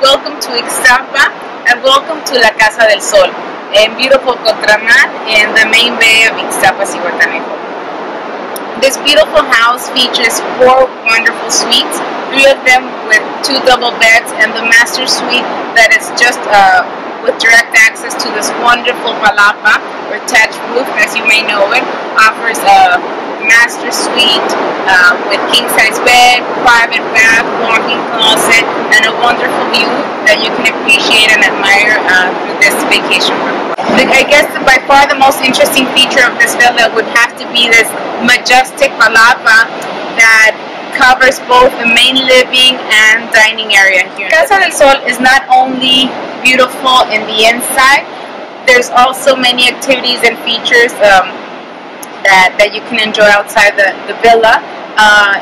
welcome to Ixtapa and welcome to La Casa del Sol in beautiful Cotramar in the main bay of Ixtapa, Zihuatanejo. This beautiful house features 4 wonderful suites, 3 of them with 2 double beds, and the master suite that is just with direct access to this wonderful palapa or thatched roof, as you may know it, offers a master suite with king-size bed, private bath, walk-in closet, and a wonderful view that you can appreciate and admire through this vacation room. I guess by far the most interesting feature of this villa would have to be this majestic palapa that covers both the main living and dining area here. Casa del Sol is not only beautiful in the inside, there's also many activities and features that you can enjoy outside the villa.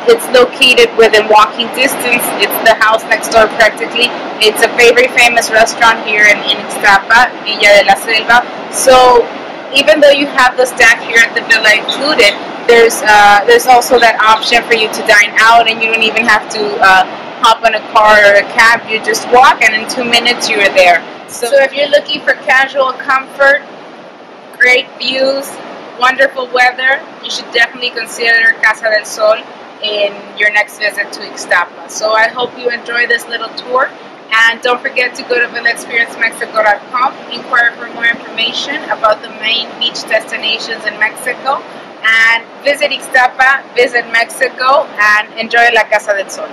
It's located within walking distance. It's the house next door practically. It's a very famous restaurant here in Ixtapa, Villa de la Selva. So even though you have the staff here at the villa included, there's also that option for you to dine out, and you don't even have to hop on a car or a cab. You just walk, and in 2 minutes you are there. So if you're looking for casual comfort, great views, wonderful weather, you should definitely consider Casa del Sol in your next visit to Ixtapa. So I hope you enjoy this little tour, and don't forget to go to villaexperiencemexico.com, inquire for more information about the main beach destinations in Mexico, and visit Ixtapa, visit Mexico, and enjoy La Casa del Sol.